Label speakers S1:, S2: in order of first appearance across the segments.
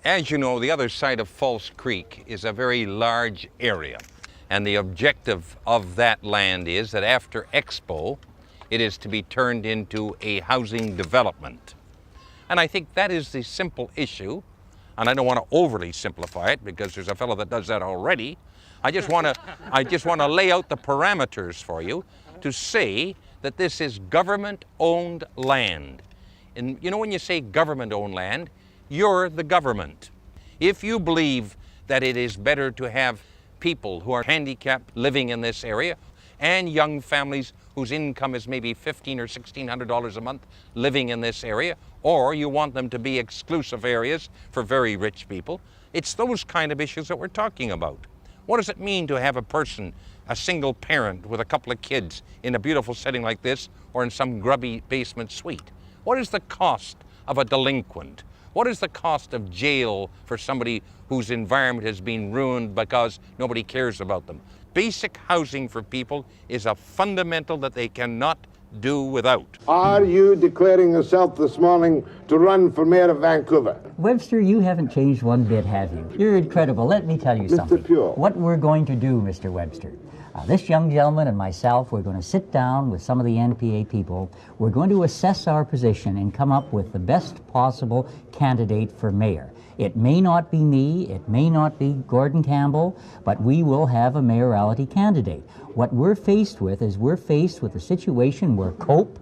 S1: As you know, the other side of False Creek is a very large area. And the objective of that land is that after Expo, it is to be turned into a housing development. And I think that is the simple issue. And I don't want to overly simplify it because there's a fellow that does that already. I just want to lay out the parameters for you to say that this is government-owned land. And you know, when you say government-owned land, you're the government. If you believe that it is better to have people who are handicapped living in this area and young families whose income is maybe $1,500 or $1,600 a month living in this area, or you want them to be exclusive areas for very rich people, it's those kind of issues that we're talking about. What does it mean to have a person, a single parent with a couple of kids in a beautiful setting like this or in some grubby basement suite? What is the cost of a delinquent? What is the cost of jail for somebody whose environment has been ruined because nobody cares about them? Basic housing for people is a fundamental that they cannot do without.
S2: Are you declaring yourself this morning to run for mayor of Vancouver?
S3: Webster, you haven't changed one bit, have you? You're incredible. Let me tell you something.
S2: Mr. Pure.
S3: What we're going to do, Mr. Webster, this young gentleman and myself, we're going to sit down with some of the NPA people. We're going to assess our position and come up with the best possible candidate for mayor. It may not be me, it may not be Gordon Campbell, but we will have a mayoralty candidate. What we're faced with is we're faced with a situation where Cope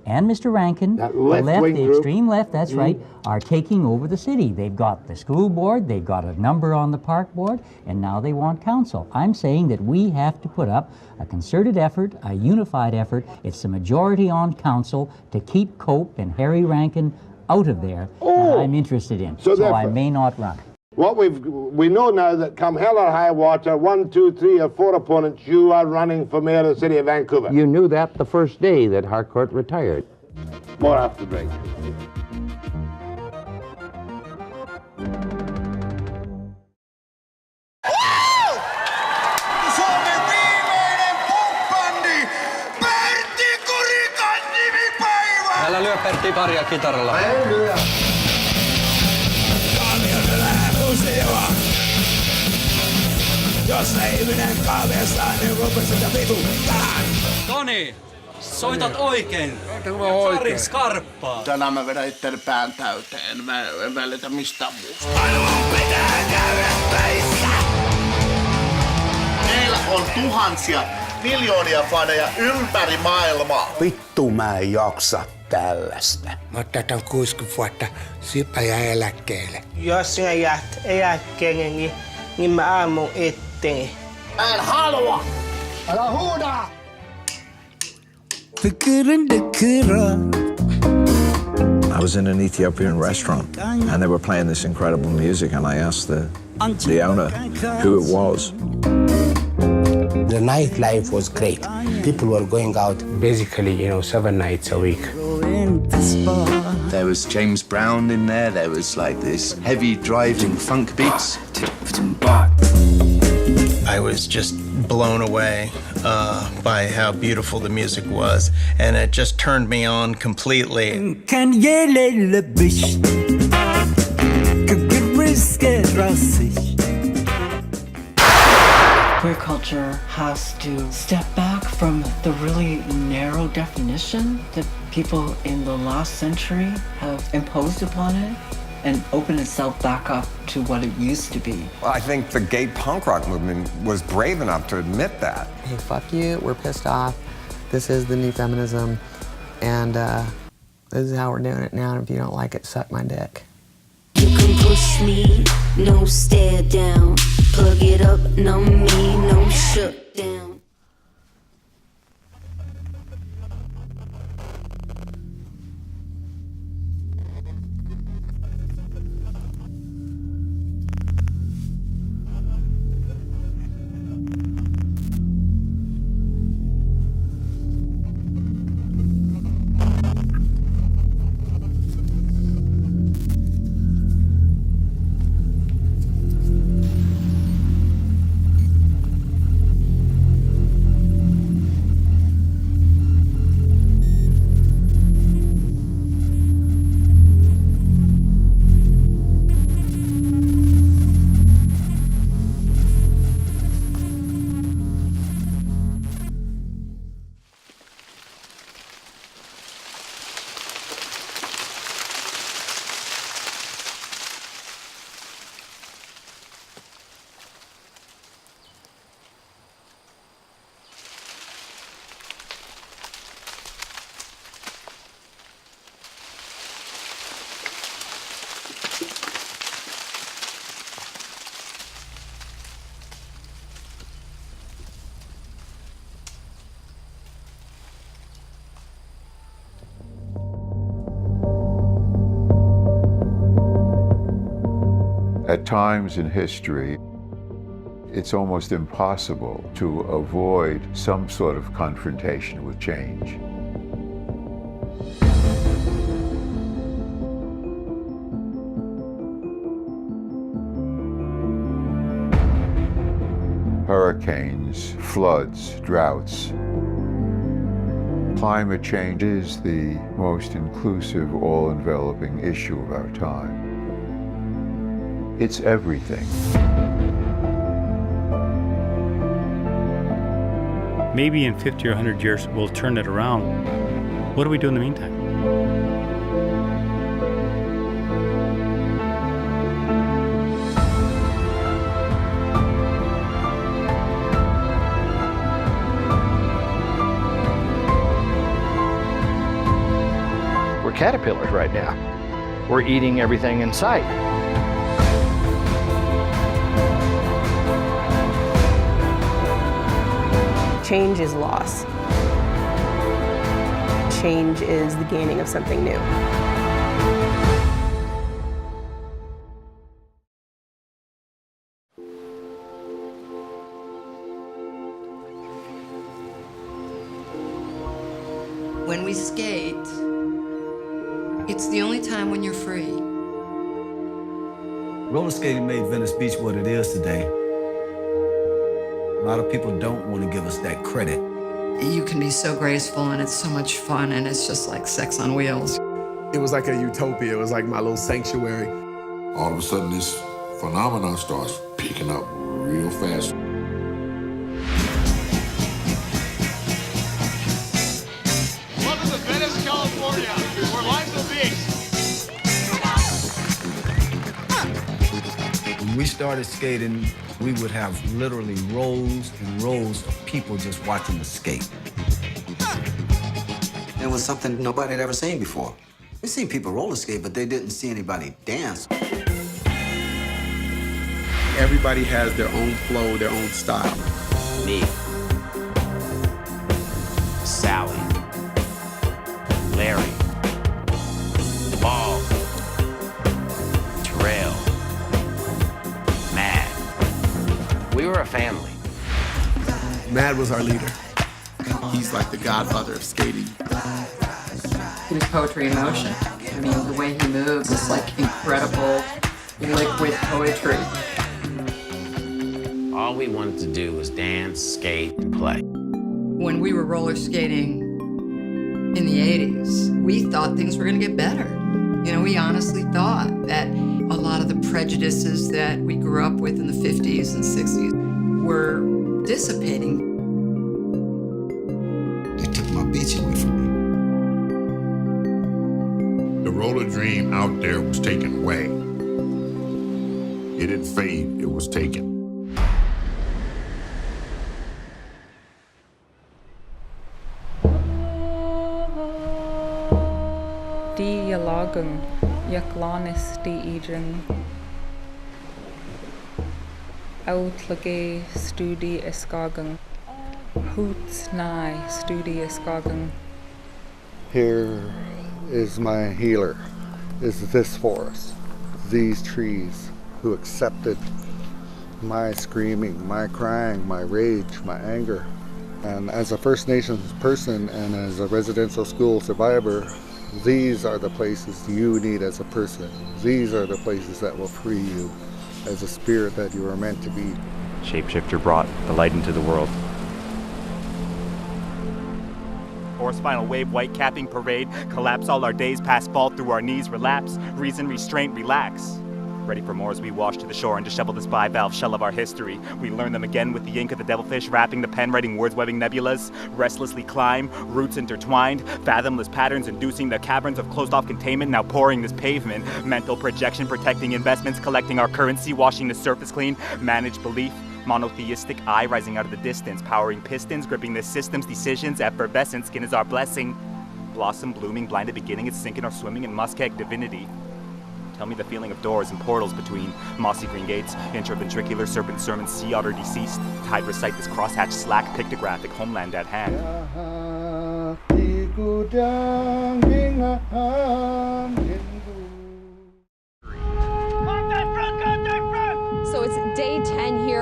S3: and Mr. Rankin, the left, the extreme left, that's right, are taking over the city. They've got the school board, they've got a number on the park board, and now they want council. I'm saying that we have to put up a concerted effort, a unified effort. It's the majority on council to keep Cope and Harry Rankin out of there, that I'm interested in. So I may not run.
S2: What we know now that come hell or high water, 1, 2, 3, or 4 opponents, you are running for mayor of the city of Vancouver.
S4: You knew that the first day that Harcourt retired.
S2: More after the break.
S5: Älä lyö Pertti paria kitaralla.
S2: En lyö.
S6: Jos ihminen kaavessa, niin rupesi sitä vituttaa.
S5: Toni, soitat oikein. Sari skarppaa.
S6: Tänään mä vedän itselle pään täyteen. Mä en välitä mistään muusta. Ainoa pitää käydä töissä. Meillä on tuhansia, miljoonia faneja ympäri maailmaa.
S7: Vittu mä en jaksa tällaista.
S8: Mä oon tätä 60 vuotta Sipä jää eläkkeelle.
S9: Jos sinä jäät eläkkeelle, niin mä ammun itteeni.
S6: Mä en halua!
S7: Älä huuda!
S10: I was in an Ethiopian restaurant and they were playing this incredible music and I asked the owner who it was.
S8: The nightlife was great. People were going out basically, 7 nights a week.
S11: There was James Brown in there. There was like this heavy driving funk beats.
S12: I was just blown away by how beautiful the music was, and it just turned me on completely.
S13: Queer culture has to step back from the really narrow definition that people in the last century have imposed upon it and open itself back up to what it used to be.
S14: Well, I think the gay punk rock movement was brave enough to admit that.
S15: Hey, fuck you, we're pissed off. This is the new feminism, and this is how we're doing it now, and if you don't like it, suck my dick.
S16: You can push me, no stare down. Plug it up, no me, no shut down.
S17: At times in history, it's almost impossible to avoid some sort of confrontation with change. Hurricanes, floods, droughts. Climate change is the most inclusive, all-enveloping issue of our time. It's everything.
S18: Maybe in 50 or 100 years, we'll turn it around. What do we do in the meantime?
S19: We're caterpillars right now. We're eating everything in sight.
S20: Change is loss. Change is the gaining of something new.
S21: When we skate, it's the only time when you're free.
S22: Roller skating made Venice Beach what it is today. A lot of people don't want to give us that credit.
S21: You can be so graceful and it's so much fun and it's just like sex on wheels.
S23: It was like a utopia. It was like my little sanctuary.
S24: All of a sudden, this phenomenon starts picking up real fast.
S25: Welcome to Venice, California, where life's a beast.
S22: When we started skating, we would have literally rows and rows of people just watching us skate.
S26: It was something nobody had ever seen before. We've seen people roller skate, but they didn't see anybody dance.
S23: Everybody has their own flow, their own style.
S11: Me, Sally, Larry, Paul, Terrell, Matt. We were a family.
S23: Matt was our leader. He's like the godfather of skating.
S13: He was poetry in motion. I mean, the way he moves is like incredible liquid poetry.
S11: All we wanted to do was dance, skate, and play.
S21: When we were roller skating in the 80s, we thought things were gonna get better. You know, we honestly thought that a lot of the prejudices that we grew up with in the 50s and 60s were dissipating.
S26: They took my beach away from me.
S24: The roller dream out there was taken away. It didn't fade, it was taken.
S27: Die Jalagung, Jaklanis die Idrin. Outlage Studi Eskagung. Hoots nigh Studi Eskagung.
S28: Here is my healer, is this forest, these trees who accepted my screaming, my crying, my rage, my anger. And as a First Nations person and as a residential school survivor, these are the places you need as a person. These are the places that will free you as a spirit that you are meant to be.
S29: Shapeshifter brought the light into the world.
S30: Horse final wave, white capping parade, collapse all our days, past fall through our knees, relapse, reason, restraint, relax. Ready for more as we wash to the shore and dishevel this bivalve shell of our history. We learn them again with the ink of the devilfish, wrapping the pen, writing words, webbing nebulas. Restlessly climb, roots intertwined, fathomless patterns inducing the caverns of closed-off containment, now pouring this pavement. Mental projection, protecting investments, collecting our currency, washing the surface clean, manage belief. Monotheistic eye rising out of the distance, powering pistons, gripping the system's decisions, effervescent, skin is our blessing. Blossom blooming, blinded beginning, it's sinking or swimming in muskeg divinity. Tell me the feeling of doors and portals between mossy green gates, intraventricular serpent sermon, sea otter deceased. Tide recite this crosshatch slack pictographic homeland at hand.
S25: Contact front, contact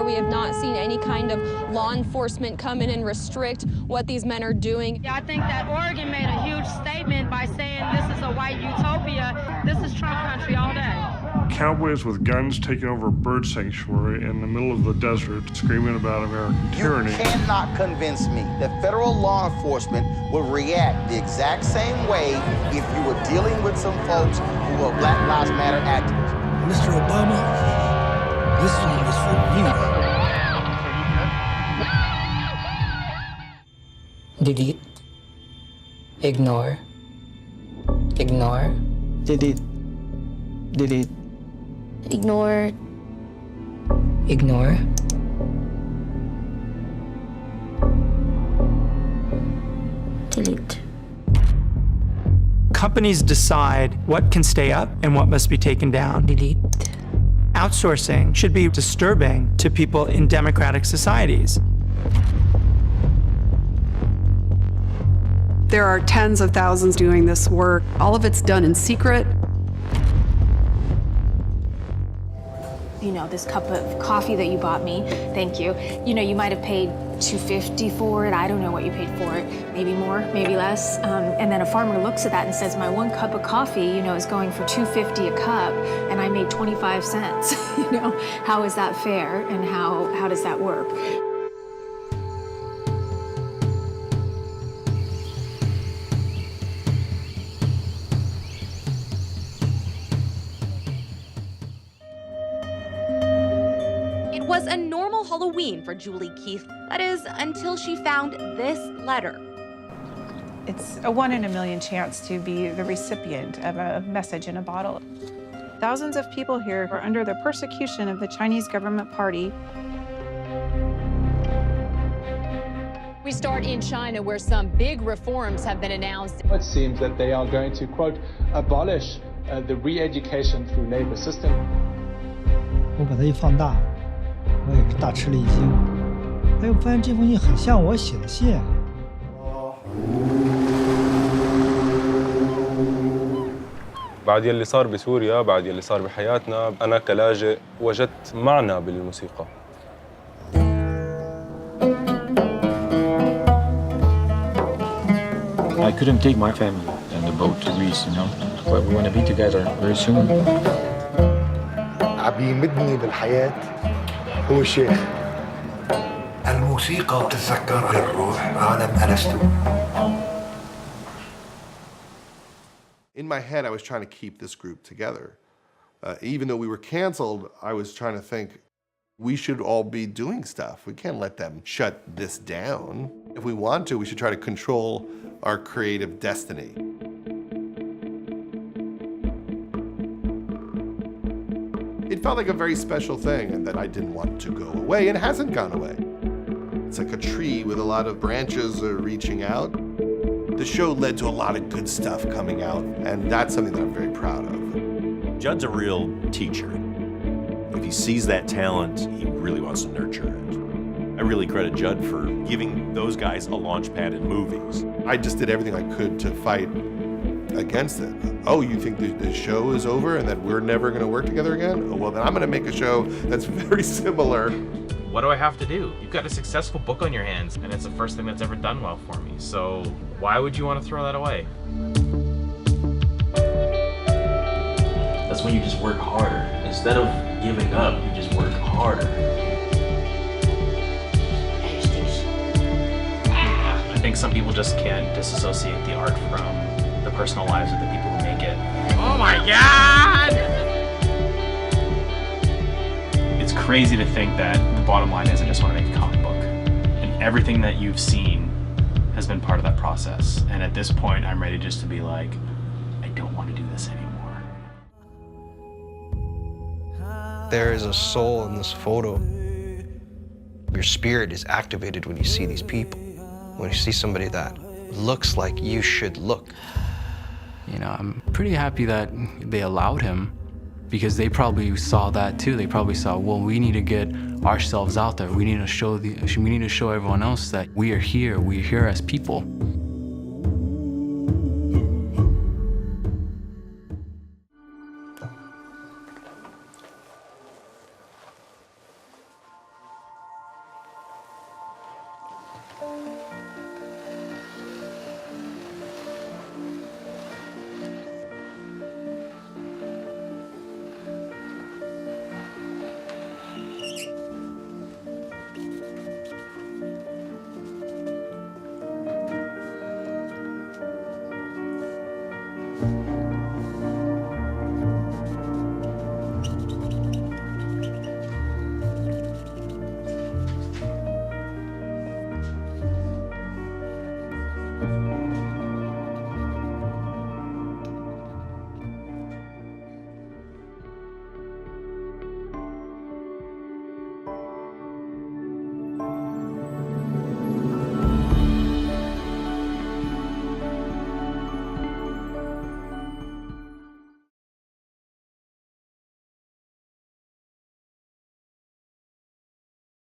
S1: where we have not seen any kind of law enforcement come in and restrict what these men are doing.
S2: Yeah, I think that Oregon made a huge statement by saying this is a white utopia. This is Trump country all day.
S3: Cowboys with guns taking over a bird sanctuary in the middle of the desert, screaming about American tyranny.
S4: You cannot convince me that federal law enforcement will react the exact same way if you were dealing with some folks who are Black Lives Matter activists.
S5: Mr. Obama, this song is for you.
S6: Delete. Ignore. Ignore.
S5: Delete. Delete.
S6: Ignore. Ignore. Delete.
S7: Companies decide what can stay up and what must be taken down.
S6: Delete.
S7: Outsourcing should be disturbing to people in democratic societies.
S8: There are tens of thousands doing this work. All of it's done in secret.
S9: You know, this cup of coffee that you bought me, thank you. You know, you might have paid $2.50 for it. I don't know what you paid for it. Maybe more, maybe less. And then a farmer looks at that and says, my 1 cup of coffee, you know, is going for $2.50 a cup, and I made 25 cents. You know, how is that fair, and how does that work?
S10: It was a normal Halloween for Julie Keith. That is, until she found this letter.
S31: It's a 1 in a million chance to be the recipient of a message in a bottle. Thousands of people here are under the persecution of the Chinese government party.
S32: We start in China, where some big reforms have been announced.
S33: It seems that they are going to, quote, abolish the re-education through labor system.
S5: 我把它一放大，我也大吃了一惊。哎，我发现这封信很像我写的信。
S34: بعد يلي صار بسوريا، بعد يلي صار بحياتنا، أنا كلاجئ وجدت معنى بالموسيقى.
S35: I couldn't take my family and the boat to Greece, you know, but we want to be together very soon.
S28: عم يمدني بالحياة هو الشيخ.
S36: الموسيقى تتذكر الروح عالم ألستو.
S23: In my head, I was trying to keep this group together. Even though we were canceled, I was trying to think, we should all be doing stuff. We can't let them shut this down. If we want to, we should try to control our creative destiny. It felt like a very special thing, and that I didn't want to go away, and it hasn't gone away. It's like a tree with a lot of branches reaching out. The show led to a lot of good stuff coming out, and that's something that I'm very proud of.
S37: Judd's a real teacher. If he sees that talent, he really wants to nurture it. I really credit Judd for giving those guys a launch pad in movies.
S23: I just did everything I could to fight against it. Oh, you think the show is over and that we're never going to work together again? Oh, well, then I'm going to make a show that's very similar.
S38: What do I have to do? You've got a successful book on your hands, and it's the first thing that's ever done well for me. So why would you want to throw that away?
S39: That's when you just work harder. Instead of giving up, you just work harder.
S38: I think some people just can't disassociate the art from the personal lives of the people who make it. Oh my God! It's crazy to think that the bottom line is I just want to make a comic book. And everything that you've seen has been part of that process. And at this point, I'm ready just to be like, I don't want to do this anymore.
S40: There is a soul in this photo. Your spirit is activated when you see these people. When you see somebody that looks like you should look.
S41: You know, I'm pretty happy that they allowed him, because they probably saw that too. They probably saw, well, we need to get ourselves out there. We need to show everyone else that we are here as people.